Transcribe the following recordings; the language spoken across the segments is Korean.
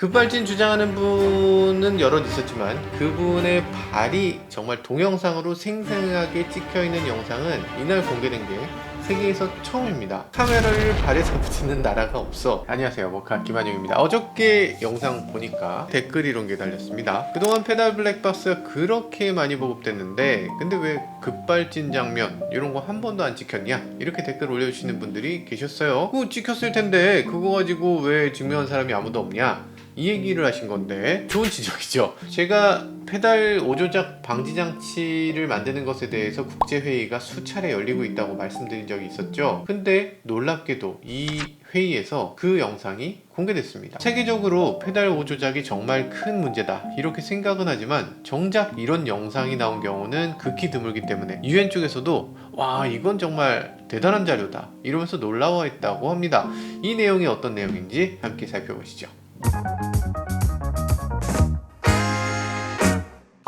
급발진 주장하는 분은 여럿 있었지만 그분의 발이 정말 동영상으로 생생하게 찍혀있는 영상은 이날 공개된 게 세계에서 처음입니다. 카메라를 발에서 붙이는 나라가 없어. 안녕하세요, 모카 김한용입니다. 어저께 영상 보니까 댓글 이런 게 달렸습니다. 그동안 페달 블랙박스가 그렇게 많이 보급됐는데 근데 왜 급발진 장면 이런 거 한 번도 안 찍혔냐, 이렇게 댓글 올려주시는 분들이 계셨어요. 그거 찍혔을 텐데 그거 가지고 왜 증명한 사람이 아무도 없냐, 이 얘기를 하신 건데 좋은 지적이죠. 제가 페달 오조작 방지 장치를 만드는 것에 대해서 국제회의가 수차례 열리고 있다고 말씀드린 적이 있었죠. 근데 놀랍게도 이 회의에서 그 영상이 공개됐습니다. 세계적으로 페달 오조작이 정말 큰 문제다 이렇게 생각은 하지만 정작 이런 영상이 나온 경우는 극히 드물기 때문에 UN 쪽에서도 와, 이건 정말 대단한 자료다 이러면서 놀라워했다고 합니다. 이 내용이 어떤 내용인지 함께 살펴보시죠.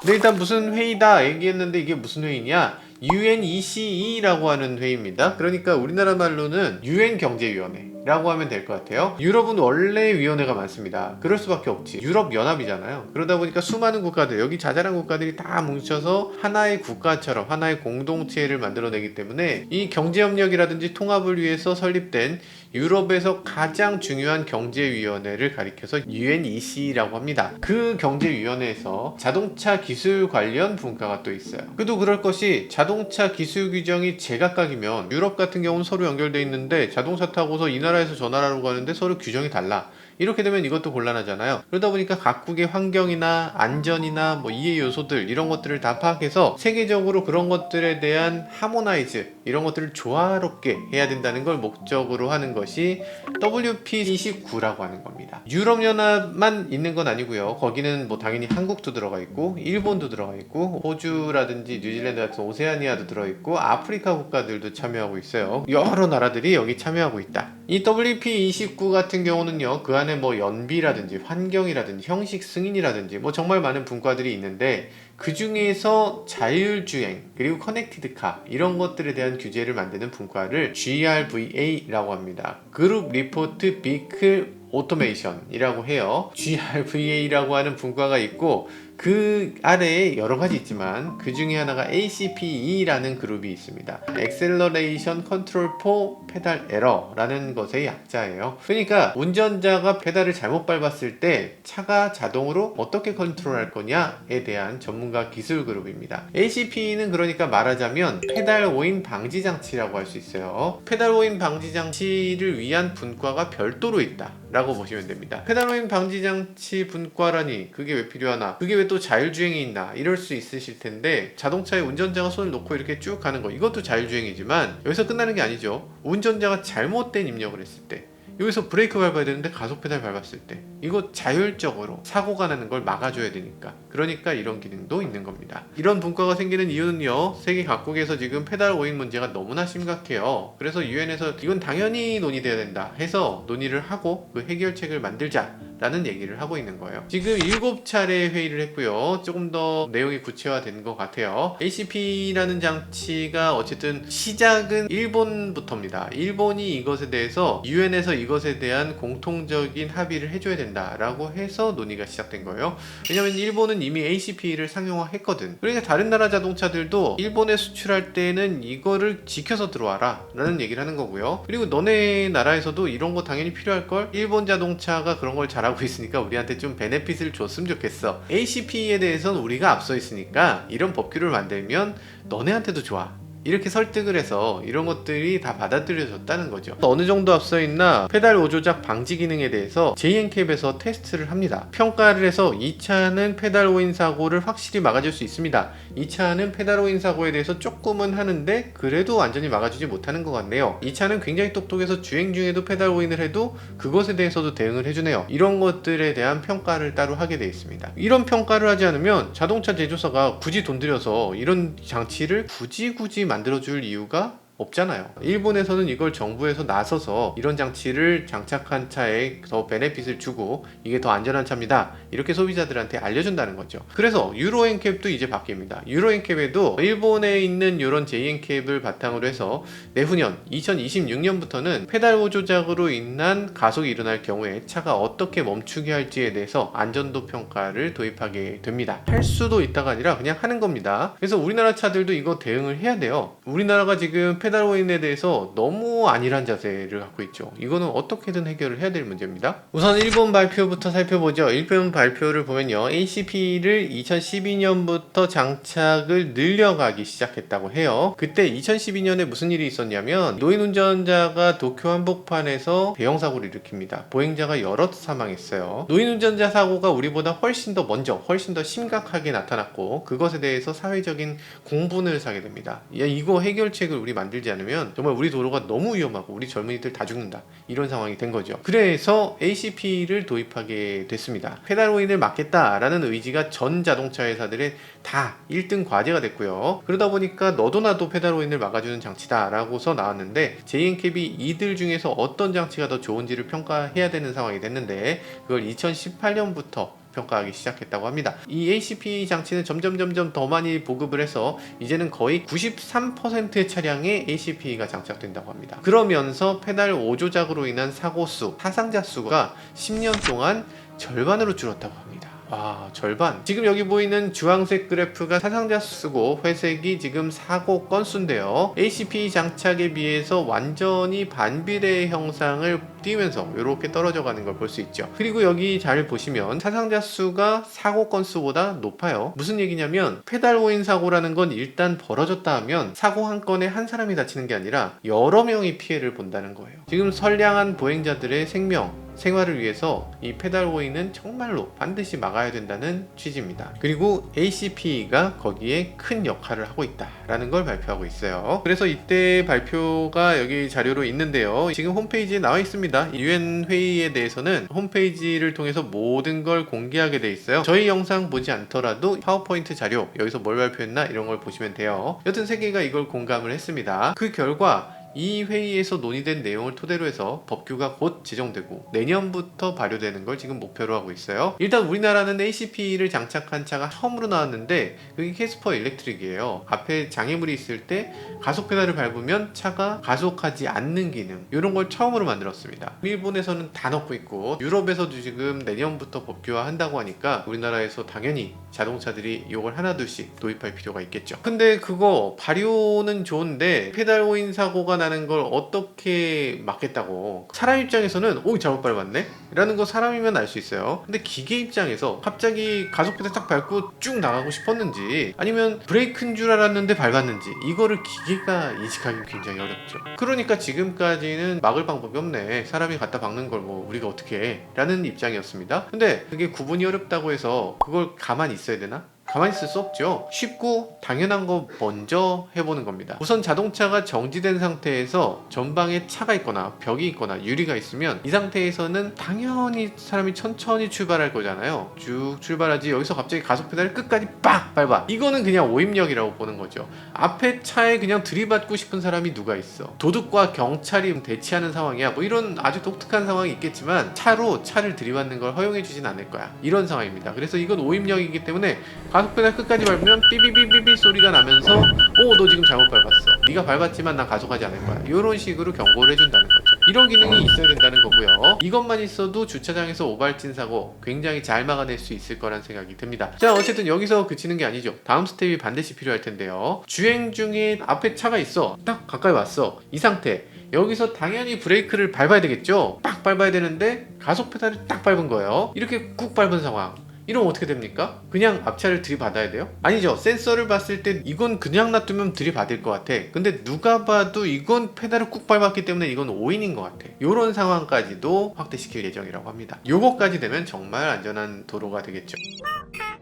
네, 일단 무슨 회의다 얘기했는데 이게 무슨 회의냐? UNECE라고 하는 회의입니다. 그러니까 우리나라 말로는 UN 경제위원회라고 하면 될 것 같아요. 유럽은 원래 위원회가 많습니다. 그럴 수밖에 없지. 유럽 연합이잖아요. 그러다 보니까 수많은 국가들, 여기 자잘한 국가들이 다 뭉쳐서 하나의 국가처럼 하나의 공동체를 만들어내기 때문에 이 경제협력이라든지 통합을 위해서 설립된 유럽에서 가장 중요한 경제위원회를 가리켜서 UNEC라고 합니다. 그 경제위원회에서 자동차 기술 관련 분과가 또 있어요. 그도 그럴 것이 자동차 기술 규정이 제각각이면 유럽 같은 경우는 서로 연결되어 있는데 자동차 타고서 이 나라에서 저 나라로 가는데 서로 규정이 달라. 이렇게 되면 이것도 곤란하잖아요. 그러다 보니까 각국의 환경이나 안전이나 뭐 이해 요소들 이런 것들을 다 파악해서 세계적으로 그런 것들에 대한 하모나이즈 이런 것들을 조화롭게 해야 된다는 걸 목적으로 하는 것이 WP29라고 하는 겁니다. 유럽연합만 있는 건 아니고요. 거기는 뭐 당연히 한국도 들어가 있고 일본도 들어가 있고 호주라든지 뉴질랜드 같은 오세아니아도 들어있고 아프리카 국가들도 참여하고 있어요. 여러 나라들이 여기 참여하고 있다. 이 WP29 같은 경우는요, 그 안에 뭐 연비라든지 환경이라든지 형식 승인이라든지 뭐 정말 많은 분과들이 있는데 그 중에서 자율주행 그리고 커넥티드카 이런 것들에 대한 규제를 만드는 분과를 GRVA라고 합니다. 그룹 리포트 비클 오토메이션이라고 해요. GRVA라고 하는 분과가 있고 그 아래에 여러 가지 있지만 그 중에 하나가 ACPE라는 그룹이 있습니다. Acceleration Control for Pedal Error라는 것의 약자예요. 그러니까 운전자가 페달을 잘못 밟았을 때 차가 자동으로 어떻게 컨트롤할 거냐에 대한 전문가 기술 그룹입니다. ACPE는 그러니까 말하자면 페달 오인 방지 장치라고 할 수 있어요. 페달 오인 방지 장치를 위한 분과가 별도로 있다 라고 보시면 됩니다. 페달 오인 방지 장치 분과라니 그게 왜 필요하나, 그게 왜 또 자율주행이 있나 이럴 수 있으실 텐데, 자동차에 운전자가 손을 놓고 이렇게 쭉 가는 거 이것도 자율주행이지만 여기서 끝나는 게 아니죠. 운전자가 잘못된 입력을 했을 때, 여기서 브레이크 밟아야 되는데 가속 페달 밟았을 때 이거 자율적으로 사고가 나는 걸 막아줘야 되니까, 그러니까 이런 기능도 있는 겁니다. 이런 분과가 생기는 이유는요, 세계 각국에서 지금 페달 오인 문제가 너무나 심각해요. 그래서 유엔에서 이건 당연히 논의돼야 된다 해서 논의를 하고 그 해결책을 만들자 라는 얘기를 하고 있는 거예요. 지금 7차례 회의를 했고요. 조금 더 내용이 구체화된 것 같아요. ACP라는 장치가 어쨌든 시작은 일본부터입니다. 일본이 이것에 대해서 유엔에서 이것에 대한 공통적인 합의를 해줘야 된다라고 해서 논의가 시작된 거예요. 왜냐면 일본은 이미 ACP를 상용화했거든. 그러니까 다른 나라 자동차들도 일본에 수출할 때는 이거를 지켜서 들어와라 라는 얘기를 하는 거고요. 그리고 너네 나라에서도 이런 거 당연히 필요할걸? 일본 자동차가 그런 걸 잘하고 있으니까 우리한테 좀 베네핏을 줬으면 좋겠어. ACP에 대해서는 우리가 앞서 있으니까 이런 법규를 만들면 너네한테도 좋아. 이렇게 설득을 해서 이런 것들이 다 받아들여졌다는 거죠. 어느 정도 앞서 있나 페달 오조작 방지 기능에 대해서 JNCAP에서 테스트를 합니다. 평가를 해서 이 차는 페달 오인 사고를 확실히 막아줄 수 있습니다. 이 차는 페달 오인 사고에 대해서 조금은 하는데 그래도 완전히 막아주지 못하는 것 같네요. 이 차는 굉장히 똑똑해서 주행 중에도 페달 오인을 해도 그것에 대해서도 대응을 해주네요. 이런 것들에 대한 평가를 따로 하게 되어 있습니다. 이런 평가를 하지 않으면 자동차 제조사가 굳이 돈 들여서 이런 장치를 굳이 만들어줄 이유가 없잖아요. 일본에서는 이걸 정부에서 나서서 이런 장치를 장착한 차에 더 베네핏을 주고 이게 더 안전한 차입니다, 이렇게 소비자들한테 알려준다는 거죠. 그래서 유로엔캡도 이제 바뀝니다. 유로엔캡에도 일본에 있는 이런 JN캡을 바탕으로 해서 내후년 2026년부터는 페달 보조작으로 인한 가속이 일어날 경우에 차가 어떻게 멈추게 할지에 대해서 안전도 평가를 도입하게 됩니다. 할 수도 있다가 아니라 그냥 하는 겁니다. 그래서 우리나라 차들도 이거 대응을 해야 돼요. 우리나라가 지금 페달 오인에 대해서 너무 안일한 자세를 갖고 있죠. 이거는 어떻게든 해결을 해야 될 문제입니다. 우선 일본 발표부터 살펴보죠. 일본 발표를 보면요, ACP를 2012년부터 장착을 늘려가기 시작했다고 해요. 그때 2012년에 무슨 일이 있었냐면 노인 운전자가 도쿄 한복판에서 대형 사고를 일으킵니다. 보행자가 여럿 사망했어요. 노인 운전자 사고가 우리보다 훨씬 더 먼저, 훨씬 더 심각하게 나타났고, 그것에 대해서 사회적인 공분을 사게 됩니다. 야, 이거 해결책을 우리 만들지 않으면 정말 우리 도로가 너무 위험하고 우리 젊은이들 다 죽는다, 이런 상황이 된 거죠. 그래서 ACP를 도입하게 됐습니다. 페달 오인을 막겠다라는 의지가 전 자동차 회사들의 다 1등 과제가 됐고요. 그러다 보니까 너도 나도 페달 오인을 막아주는 장치다 라고서 나왔는데, JNCAP이 이들 중에서 어떤 장치가 더 좋은지를 평가해야 되는 상황이 됐는데, 그걸 2018년부터 평가하기 시작했다고 합니다. 이 ACP 장치는 점점 더 많이 보급을 해서 이제는 거의 93%의 차량에 ACP가 장착된다고 합니다. 그러면서 페달 5조작으로 인한 사고수, 사상자 수가 10년 동안 절반으로 줄었다고 합니다. 와, 절반. 지금 여기 보이는 주황색 그래프가 사상자 수고, 회색이 지금 사고 건수인데요. ACP 장착에 비해서 완전히 반비례의 형상을 띄우면서 이렇게 떨어져 가는 걸 볼 수 있죠. 그리고 여기 잘 보시면 사상자 수가 사고 건수보다 높아요. 무슨 얘기냐면 페달 오인 사고라는 건 일단 벌어졌다 하면 사고 한 건에 한 사람이 다치는 게 아니라 여러 명이 피해를 본다는 거예요. 지금 선량한 보행자들의 생명, 생활을 위해서 이 페달 오인은 정말로 반드시 막아야 된다는 취지입니다. 그리고 ACP가 거기에 큰 역할을 하고 있다라는 걸 발표하고 있어요. 그래서 이때 발표가 여기 자료로 있는데요. 지금 홈페이지에 나와 있습니다. UN 회의에 대해서는 홈페이지를 통해서 모든 걸 공개하게 돼 있어요. 저희 영상 보지 않더라도 파워포인트 자료, 여기서 뭘 발표했나 이런 걸 보시면 돼요. 여튼 세계가 이걸 공감을 했습니다. 그 결과 이 회의에서 논의된 내용을 토대로 해서 법규가 곧 제정되고 내년부터 발효되는 걸 지금 목표로 하고 있어요. 일단 우리나라는 ACP를 장착한 차가 처음으로 나왔는데 그게 캐스퍼 일렉트릭이에요. 앞에 장애물이 있을 때 가속 페달을 밟으면 차가 가속하지 않는 기능, 이런 걸 처음으로 만들었습니다. 일본에서는 다 넣고 있고 유럽에서도 지금 내년부터 법규화 한다고 하니까 우리나라에서 당연히 자동차들이 이걸 하나둘씩 도입할 필요가 있겠죠. 근데 그거 발효는 좋은데 페달 오인 사고가 나는 걸 어떻게 막겠다고. 사람 입장에서는 오, 잘못 밟았네 라는 거 사람이면 알 수 있어요. 근데 기계 입장에서 갑자기 가속 페달 딱 밟고 쭉 나가고 싶었는지 아니면 브레이크인 줄 알았는데 밟았는지, 이거를 기계가 인식하기 굉장히 어렵죠. 그러니까 지금까지는 막을 방법이 없네, 사람이 갖다 박는 걸 뭐 우리가 어떻게 해 라는 입장이었습니다. 근데 그게 구분이 어렵다고 해서 그걸 가만히 있어야 되나? 가만히 있을 수 없죠. 쉽고 당연한 거 먼저 해보는 겁니다. 우선 자동차가 정지된 상태에서 전방에 차가 있거나 벽이 있거나 유리가 있으면 이 상태에서는 당연히 사람이 천천히 출발할 거잖아요. 쭉 출발하지 여기서 갑자기 가속 페달을 끝까지 빡 밟아. 이거는 그냥 오입력이라고 보는 거죠. 앞에 차에 그냥 들이받고 싶은 사람이 누가 있어. 도둑과 경찰이 대치하는 상황이야. 뭐 이런 아주 독특한 상황이 있겠지만 차로 차를 들이받는 걸 허용해 주진 않을 거야. 이런 상황입니다. 그래서 이건 오입력이기 때문에 가속 페달 끝까지 밟으면 삐삐삐삐삐 소리가 나면서 오, 너 지금 잘못 밟았어, 네가 밟았지만 난 가속하지 않을 거야, 이런 식으로 경고를 해준다는 거죠. 이런 기능이 있어야 된다는 거고요. 이것만 있어도 주차장에서 오발진 사고 굉장히 잘 막아낼 수 있을 거란 생각이 듭니다. 자, 어쨌든 여기서 그치는 게 아니죠. 다음 스텝이 반드시 필요할 텐데요. 주행 중에 앞에 차가 있어, 딱 가까이 왔어, 이 상태. 여기서 당연히 브레이크를 밟아야 되겠죠. 딱 밟아야 되는데 가속 페달을 딱 밟은 거예요. 이렇게 꾹 밟은 상황, 이러면 어떻게 됩니까? 그냥 앞차를 들이받아야 돼요? 아니죠. 센서를 봤을 때 이건 그냥 놔두면 들이받을 것 같아. 근데 누가 봐도 이건 페달을 꾹 밟았기 때문에 이건 오인인 것 같아. 이런 상황까지도 확대시킬 예정이라고 합니다. 요거까지 되면 정말 안전한 도로가 되겠죠.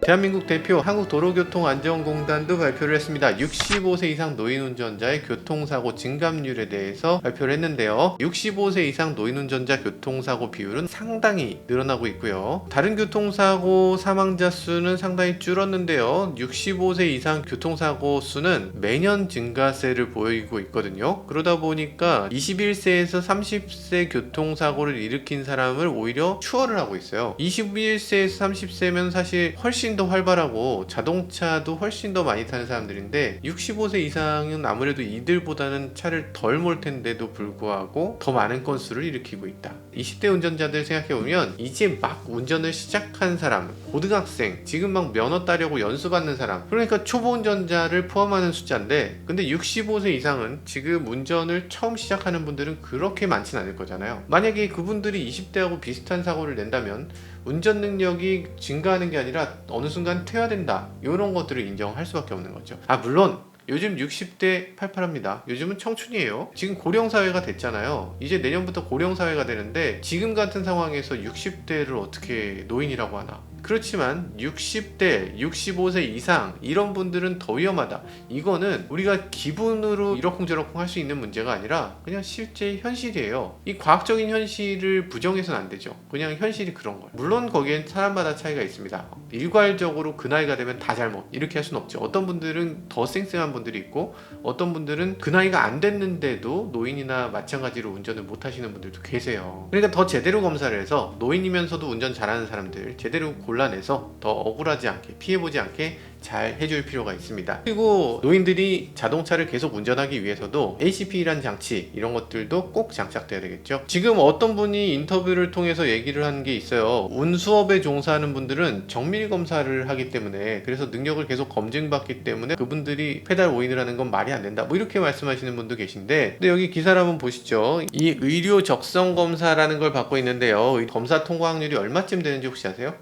대한민국 대표 한국도로교통안전공단도 발표를 했습니다. 65세 이상 노인 운전자의 교통사고 증감률에 대해서 발표를 했는데요. 65세 이상 노인 운전자 교통사고 비율은 상당히 늘어나고 있고요. 다른 교통사고 사망자 수는 상당히 줄었는데요. 65세 이상 교통사고 수는 매년 증가세를 보이고 있거든요. 그러다 보니까 21세에서 30세 교통사고를 일으킨 사람을 오히려 추월을 하고 있어요. 21세에서 30세면 사실 훨씬 더 활발하고 자동차도 훨씬 더 많이 타는 사람들인데 65세 이상은 아무래도 이들보다는 차를 덜 몰 텐데도 불구하고 더 많은 건수를 일으키고 있다. 20대 운전자들 생각해보면 이제 막 운전을 시작한 사람, 고등학생, 지금 막 면허 따려고 연수받는 사람, 그러니까 초보 운전자를 포함하는 숫자인데, 근데 65세 이상은 지금 운전을 처음 시작하는 분들은 그렇게 많진 않을 거잖아요. 만약에 그분들이 20대하고 비슷한 사고를 낸다면 운전 능력이 증가하는 게 아니라 어느 순간 퇴화된다, 이런 것들을 인정할 수밖에 없는 거죠. 물론 요즘 60대 팔팔합니다. 요즘은 청춘이에요. 지금 고령사회가 됐잖아요. 이제 내년부터 고령사회가 되는데 지금 같은 상황에서 60대를 어떻게 노인이라고 하나. 그렇지만 60대, 65세 이상 이런 분들은 더 위험하다. 이거는 우리가 기분으로 이러쿵저러쿵 할 수 있는 문제가 아니라 그냥 실제 현실이에요. 이 과학적인 현실을 부정해서는 안 되죠. 그냥 현실이 그런 거예요. 물론 거기엔 사람마다 차이가 있습니다. 일괄적으로 그 나이가 되면 다 잘못 이렇게 할 수는 없죠. 어떤 분들은 더 쌩쌩한 분들이 있고 어떤 분들은 그 나이가 안 됐는데도 노인이나 마찬가지로 운전을 못 하시는 분들도 계세요. 그러니까 더 제대로 검사를 해서 노인이면서도 운전 잘하는 사람들 제대로 골라내서 더 억울하지 않게 피해보지 않게 잘 해줄 필요가 있습니다. 그리고 노인들이 자동차를 계속 운전하기 위해서도 ACP라는 장치 이런 것들도 꼭 장착돼야 되겠죠. 지금 어떤 분이 인터뷰를 통해서 얘기를 한 게 있어요. 운수업에 종사하는 분들은 정밀 검사를 하기 때문에 그래서 능력을 계속 검증받기 때문에 그분들이 페달 오인을 하는 건 말이 안 된다, 뭐 이렇게 말씀하시는 분도 계신데, 근데 여기 기사를 한번 보시죠. 이 의료 적성 검사라는 걸 받고 있는데요. 검사 통과 확률이 얼마쯤 되는지 혹시 아세요?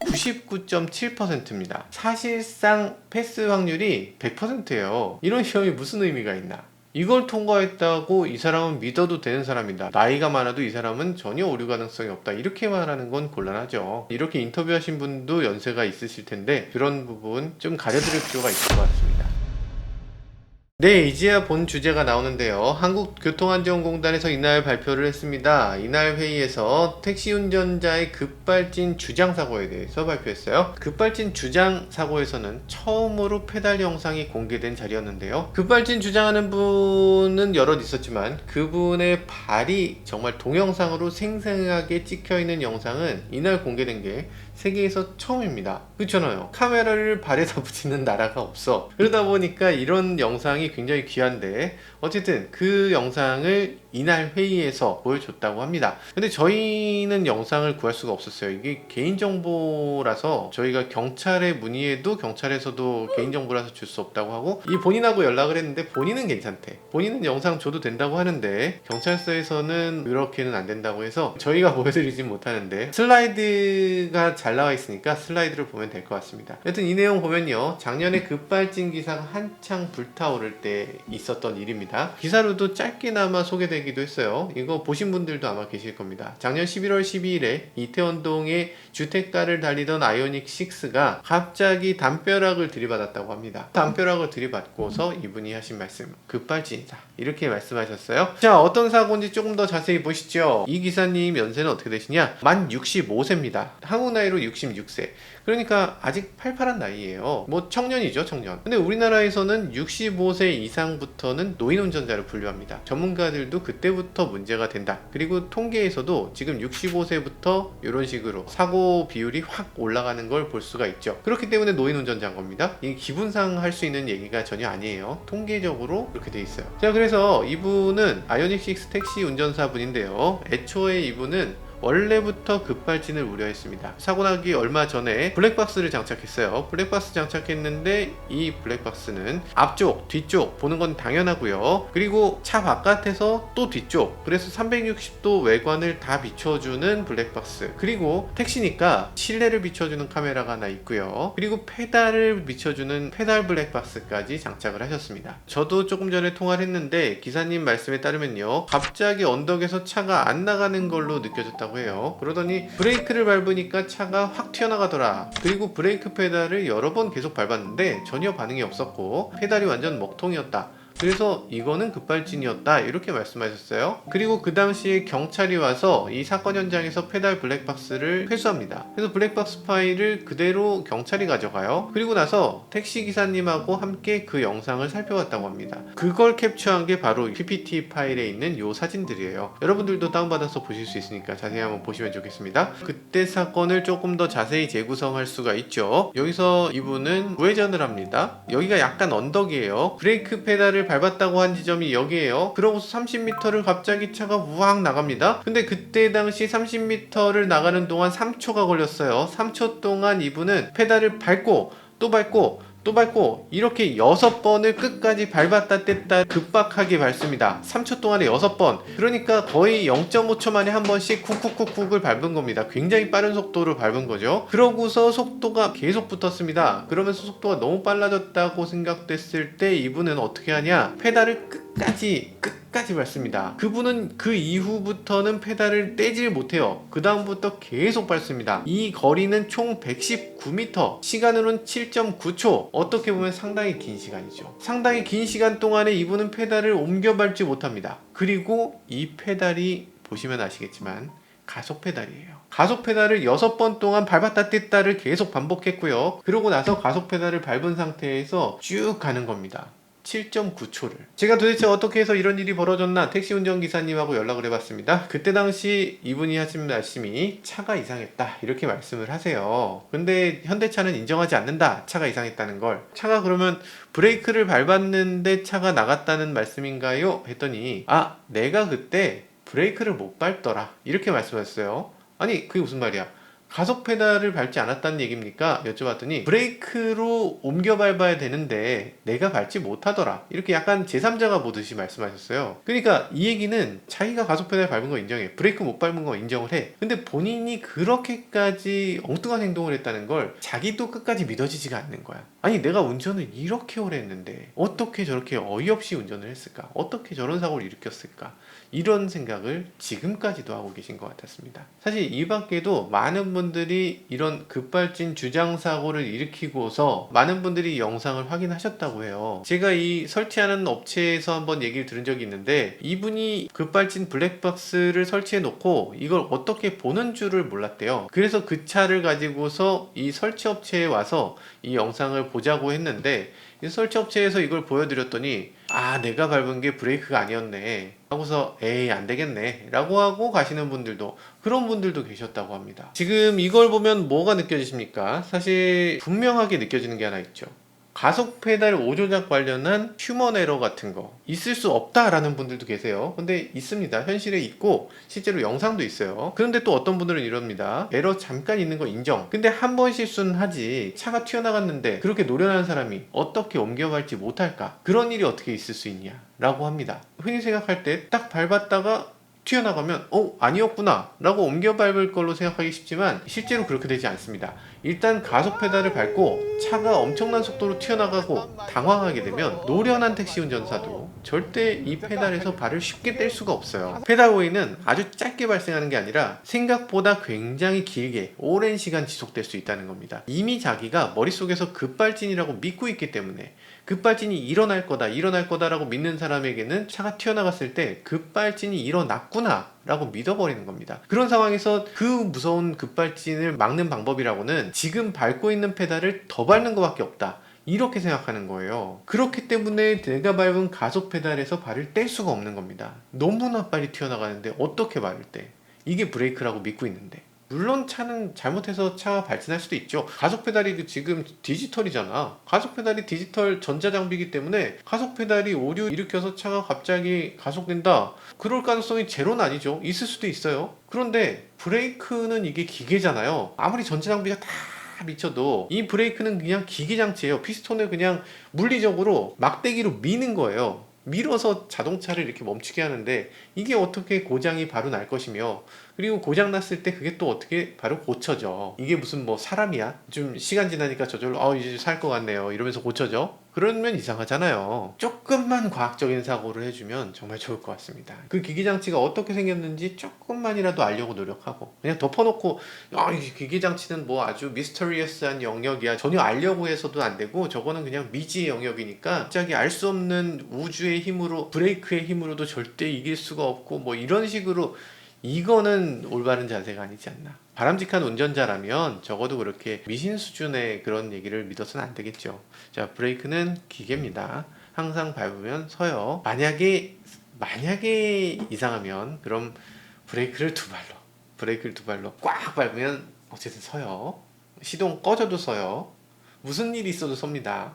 99.7%입니다. 사실상 패스 확률이 100%예요. 이런 시험이 무슨 의미가 있나? 이걸 통과했다고 이 사람은 믿어도 되는 사람이다, 나이가 많아도 이 사람은 전혀 오류 가능성이 없다, 이렇게 말하는 건 곤란하죠. 이렇게 인터뷰하신 분도 연세가 있으실 텐데 그런 부분 좀 가려드릴 필요가 있을 것 같습니다. 네, 이제야 본 주제가 나오는데요. 한국교통안전공단에서 이날 발표를 했습니다. 이날 회의에서 택시 운전자의 급발진 주장 사고에 대해서 발표했어요. 급발진 주장 사고에서는 처음으로 페달 영상이 공개된 자리였는데요. 급발진 주장하는 분은 여럿 있었지만 그분의 발이 정말 동영상으로 생생하게 찍혀있는 영상은 이날 공개된 게 세계에서 처음입니다. 그렇잖아요. 카메라를 발에다 붙이는 나라가 없어. 그러다 보니까 이런 영상이 굉장히 귀한데, 어쨌든 그 영상을 이날 회의에서 보여줬다고 합니다. 근데 저희는 영상을 구할 수가 없었어요. 이게 개인정보라서 저희가 경찰에 문의해도 경찰에서도 개인정보라서 줄 수 없다고 하고, 이 본인하고 연락을 했는데 본인은 괜찮대. 본인은 영상 줘도 된다고 하는데 경찰서에서는 그렇게는 안 된다고 해서 저희가 보여드리진 못하는데, 슬라이드가 잘 나와 있으니까 슬라이드를 보면 될 것 같습니다. 여튼 이 내용 보면요, 작년에 급발진 기사가 한창 불타오를 때 있었던 일입니다. 기사로도 짧게나마 소개되기도 했어요. 이거 보신 분들도 아마 계실 겁니다. 작년 11월 12일에 이태원동에 주택가를 달리던 아이오닉 6가 갑자기 담벼락을 들이받았다고 합니다. 담벼락을 들이받고서 이분이 하신 말씀, 급발진이다, 이렇게 말씀하셨어요. 자, 어떤 사고인지 조금 더 자세히 보시죠. 이 기사님 연세는 어떻게 되시냐? 만 65세입니다. 한국 나이로 66세. 그러니까 아직 팔팔한 나이예요. 뭐 청년이죠, 청년. 근데 우리나라에서는 65세 이상부터는 노인 운전자를 분류합니다. 전문가들도 그때부터 문제가 된다. 그리고 통계에서도 지금 65세부터 이런 식으로 사고 비율이 확 올라가는 걸 볼 수가 있죠. 그렇기 때문에 노인 운전자인 겁니다. 이 기분상 할 수 있는 얘기가 전혀 아니에요. 통계적으로 그렇게 돼 있어요. 자, 그래서 이분은 아이오닉 6 택시 운전사 분인데요. 애초에 이분은 원래부터 급발진을 우려했습니다. 사고 나기 얼마 전에 블랙박스를 장착했어요. 블랙박스 장착했는데 이 블랙박스는 앞쪽, 뒤쪽 보는 건 당연하고요. 그리고 차 바깥에서 또 뒤쪽, 그래서 360도 외관을 다 비춰주는 블랙박스, 그리고 택시니까 실내를 비춰주는 카메라가 하나 있고요. 그리고 페달을 비춰주는 페달 블랙박스까지 장착을 하셨습니다. 저도 조금 전에 통화를 했는데 기사님 말씀에 따르면요, 갑자기 언덕에서 차가 안 나가는 걸로 느껴졌다고 밟았다고 해요. 그러더니 브레이크를 밟으니까 차가 확 튀어나가더라. 그리고 브레이크 페달을 여러 번 계속 밟았는데 전혀 반응이 없었고 페달이 완전 먹통이었다. 그래서 이거는 급발진이었다, 이렇게 말씀하셨어요. 그리고 그 당시에 경찰이 와서 이 사건 현장에서 페달 블랙박스를 회수합니다. 그래서 블랙박스 파일을 그대로 경찰이 가져가요. 그리고 나서 택시기사님하고 함께 그 영상을 살펴봤다고 합니다. 그걸 캡처한 게 바로 PPT 파일에 있는 요 사진들이에요. 여러분들도 다운받아서 보실 수 있으니까 자세히 한번 보시면 좋겠습니다. 그때 사건을 조금 더 자세히 재구성할 수가 있죠. 여기서 이분은 우회전을 합니다. 여기가 약간 언덕이에요. 브레이크 페달을 밟았다고 한 지점이 여기에요. 그러고서 30m를 갑자기 차가 우왕 나갑니다. 근데 그때 당시 30m를 나가는 동안 3초가 걸렸어요. 3초 동안 이분은 페달을 밟고 또 밟고 또 밟고 이렇게 6번을 끝까지 밟았다 뗐다 급박하게 밟습니다. 3초 동안에 6번. 그러니까 거의 0.5초 만에 한 번씩 쿡쿡쿡쿡을 밟은 겁니다. 굉장히 빠른 속도로 밟은 거죠. 그러고서 속도가 계속 붙었습니다. 그러면서 속도가 너무 빨라졌다고 생각됐을 때 이분은 어떻게 하냐? 페달을 끝까지 밟습니다. 그분은 그 이후부터는 페달을 떼질 못해요. 그 다음부터 계속 밟습니다. 이 거리는 총 119m, 시간으로는 7.9초. 어떻게 보면 상당히 긴 시간이죠. 상당히 긴 시간 동안에 이분은 페달을 옮겨 밟지 못합니다. 그리고 이 페달이 보시면 아시겠지만 가속 페달이에요. 가속 페달을 6번 동안 밟았다 뗐다를 계속 반복했고요. 그러고 나서 가속 페달을 밟은 상태에서 쭉 가는 겁니다. 7.9초를. 제가 도대체 어떻게 해서 이런 일이 벌어졌나 택시 운전기사님하고 연락을 해봤습니다. 그때 당시 이분이 하신 말씀이 차가 이상했다, 이렇게 말씀을 하세요. 근데 현대차는 인정하지 않는다, 차가 이상했다는 걸. 차가 그러면 브레이크를 밟았는데 차가 나갔다는 말씀인가요? 했더니 내가 그때 브레이크를 못 밟더라, 이렇게 말씀하셨어요. 아니 그게 무슨 말이야? 가속 페달을 밟지 않았다는 얘기입니까? 여쭤봤더니 브레이크로 옮겨 밟아야 되는데 내가 밟지 못하더라, 이렇게 약간 제3자가 보듯이 말씀하셨어요. 그러니까 이 얘기는 자기가 가속 페달 밟은 거 인정해, 브레이크 못 밟은 거 인정을 해. 근데 본인이 그렇게까지 엉뚱한 행동을 했다는 걸 자기도 끝까지 믿어지지가 않는 거야. 아니 내가 운전을 이렇게 오래 했는데 어떻게 저렇게 어이없이 운전을 했을까? 어떻게 저런 사고를 일으켰을까? 이런 생각을 지금까지도 하고 계신 것 같았습니다. 사실 이 밖에도 많은 분들이 이런 급발진 주장사고를 일으키고서 많은 분들이 영상을 확인하셨다고 해요. 제가 이 설치하는 업체에서 한번 얘기를 들은 적이 있는데 이분이 급발진 블랙박스를 설치해 놓고 이걸 어떻게 보는 줄을 몰랐대요. 그래서 그 차를 가지고서 이 설치업체에 와서 이 영상을 보자고 했는데 이 설치업체에서 이걸 보여드렸더니 내가 밟은 게 브레이크가 아니었네 하고서 에이 안되겠네 라고 하고 가시는 분들도, 그런 분들도 계셨다고 합니다. 지금 이걸 보면 뭐가 느껴지십니까? 사실 분명하게 느껴지는 게 하나 있죠. 가속 페달 오조작 관련한 휴먼 에러 같은 거 있을 수 없다라는 분들도 계세요. 근데 있습니다. 현실에 있고 실제로 영상도 있어요. 그런데 또 어떤 분들은 이럽니다. 에러 잠깐 있는 거 인정. 근데 한 번 실수는 하지, 차가 튀어나갔는데 그렇게 노련한 사람이 어떻게 옮겨갈지 못할까? 그런 일이 어떻게 있을 수 있냐 라고 합니다. 흔히 생각할 때 딱 밟았다가 튀어나가면 아니었구나 라고 옮겨 밟을 걸로 생각하기 쉽지만 실제로 그렇게 되지 않습니다. 일단 가속 페달을 밟고 차가 엄청난 속도로 튀어나가고 당황하게 되면 노련한 택시 운전사도 절대 이 페달에서 발을 쉽게 뗄 수가 없어요. 페달 오해는 아주 짧게 발생하는 게 아니라 생각보다 굉장히 길게 오랜 시간 지속될 수 있다는 겁니다. 이미 자기가 머릿속에서 급발진이라고 믿고 있기 때문에, 급발진이 일어날 거다 라고 믿는 사람에게는 차가 튀어나갔을 때 급발진이 일어났구나 라고 믿어버리는 겁니다. 그런 상황에서 그 무서운 급발진을 막는 방법이라고는 지금 밟고 있는 페달을 더 밟는 것밖에 없다, 이렇게 생각하는 거예요. 그렇기 때문에 내가 밟은 가속 페달에서 발을 뗄 수가 없는 겁니다. 너무나 빨리 튀어나가는데 어떻게 밟을 때 이게 브레이크라고 믿고 있는데. 물론 차는 잘못해서 차가 발진할 수도 있죠. 가속 페달이 지금 디지털이잖아. 가속 페달이 디지털 전자장비이기 때문에 가속 페달이 오류 일으켜서 차가 갑자기 가속된다, 그럴 가능성이 제로는 아니죠. 있을 수도 있어요. 그런데 브레이크는 이게 기계잖아요. 아무리 전자장비가 다 미쳐도 이 브레이크는 그냥 기계장치예요. 피스톤을 그냥 물리적으로 막대기로 미는 거예요. 밀어서 자동차를 이렇게 멈추게 하는데 이게 어떻게 고장이 바로 날 것이며, 그리고 고장 났을 때 그게 또 어떻게 바로 고쳐져. 이게 무슨 사람이야? 좀 시간 지나니까 저절로 이제 살 것 같네요 이러면서 고쳐져? 그러면 이상하잖아요. 조금만 과학적인 사고를 해주면 정말 좋을 것 같습니다. 그 기기장치가 어떻게 생겼는지 조금만이라도 알려고 노력하고, 그냥 덮어놓고 이 기기장치는 뭐 아주 미스터리어스한 영역이야, 전혀 알려고 해서도 안 되고, 저거는 그냥 미지의 영역이니까 갑자기 알 수 없는 우주의 힘으로, 브레이크의 힘으로도 절대 이길 수가 없고, 뭐 이런 식으로, 이거는 올바른 자세가 아니지 않나. 바람직한 운전자라면 적어도 그렇게 미신 수준의 그런 얘기를 믿어서는 안 되겠죠. 자, 브레이크는 기계입니다. 항상 밟으면 서요. 만약에 이상하면 그럼 브레이크를 두 발로 꽉 밟으면 어쨌든 서요. 시동 꺼져도 서요. 무슨 일이 있어도 섭니다.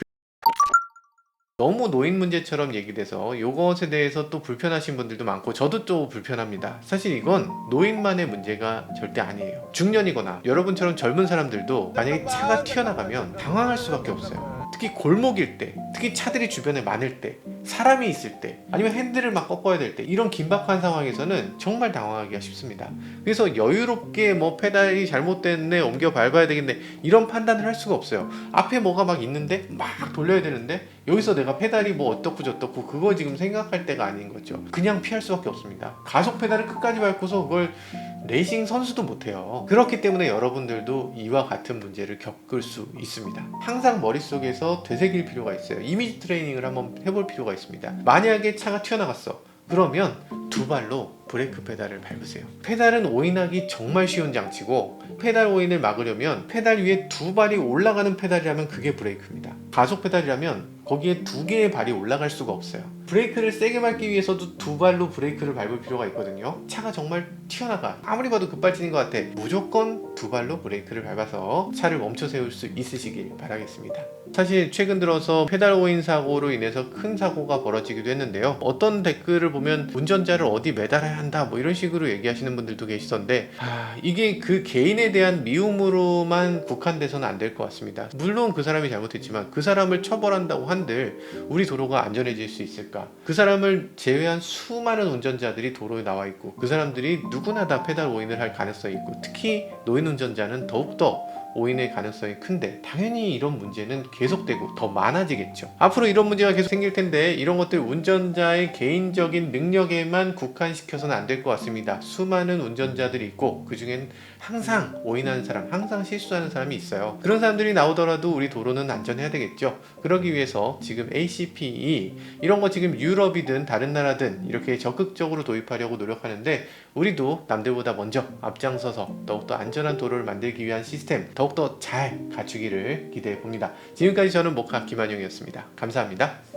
너무 노인 문제처럼 얘기돼서 이것에 대해서 또 불편하신 분들도 많고, 저도 또 불편합니다. 사실 이건 노인만의 문제가 절대 아니에요. 중년이거나 여러분처럼 젊은 사람들도 만약에 차가 튀어나가면 당황할 수밖에 없어요. 특히 골목일 때, 특히 차들이 주변에 많을 때, 사람이 있을 때, 아니면 핸들을 막 꺾어야 될 때, 이런 긴박한 상황에서는 정말 당황하기가 쉽습니다. 그래서 여유롭게 뭐 페달이 잘못됐네, 옮겨 밟아야 되겠네, 이런 판단을 할 수가 없어요. 앞에 뭐가 막 있는데 막 돌려야 되는데, 여기서 내가 페달이 뭐 어떻고 저떻고 그거 지금 생각할 때가 아닌 거죠. 그냥 피할 수밖에 없습니다. 가속 페달을 끝까지 밟고서 그걸 레이싱 선수도 못해요. 그렇기 때문에 여러분들도 이와 같은 문제를 겪을 수 있습니다. 항상 머릿속에서 되새길 필요가 있어요. 이미지 트레이닝을 한번 해볼 필요가 있습니다. 만약에 차가 튀어나갔어, 그러면 두 발로 브레이크 페달을 밟으세요. 페달은 오인하기 정말 쉬운 장치고, 페달 오인을 막으려면 페달 위에 두 발이 올라가는 페달이라면 그게 브레이크입니다. 가속 페달이라면 거기에 두 개의 발이 올라갈 수가 없어요. 브레이크를 세게 밟기 위해서도 두 발로 브레이크를 밟을 필요가 있거든요. 차가 정말 튀어나가, 아무리 봐도 급발진인 것 같아, 무조건 두 발로 브레이크를 밟아서 차를 멈춰 세울 수 있으시길 바라겠습니다. 사실 최근 들어서 페달 오인 사고로 인해서 큰 사고가 벌어지기도 했는데요. 어떤 댓글을 보면 운전자를 어디 매달아야 한다 뭐 이런 식으로 얘기하시는 분들도 계시던데, 이게 그 개인에 대한 미움으로만 국한돼서는 안 될 것 같습니다. 물론 그 사람이 잘못했지만 그 사람을 처벌한다고 한들 우리 도로가 안전해질 수 있을까? 그 사람을 제외한 수많은 운전자들이 도로에 나와 있고, 그 사람들이 누구나 다 페달 오인을 할 가능성이 있고, 특히 노인 운전자는 더욱더 오인의 가능성이 큰데, 당연히 이런 문제는 계속되고 더 많아지겠죠. 앞으로 이런 문제가 계속 생길 텐데, 이런 것들 운전자의 개인적인 능력에만 국한시켜서는 안 될 것 같습니다. 수많은 운전자들이 있고, 그 중엔 항상 오인하는 사람, 항상 실수하는 사람이 있어요. 그런 사람들이 나오더라도 우리 도로는 안전해야 되겠죠. 그러기 위해서 지금 ACPE 이런 거 지금 유럽이든 다른 나라든 이렇게 적극적으로 도입하려고 노력하는데, 우리도 남들보다 먼저 앞장서서 더욱더 안전한 도로를 만들기 위한 시스템 더욱더 잘 갖추기를 기대해 봅니다. 지금까지 저는 목학 김한용이었습니다. 감사합니다.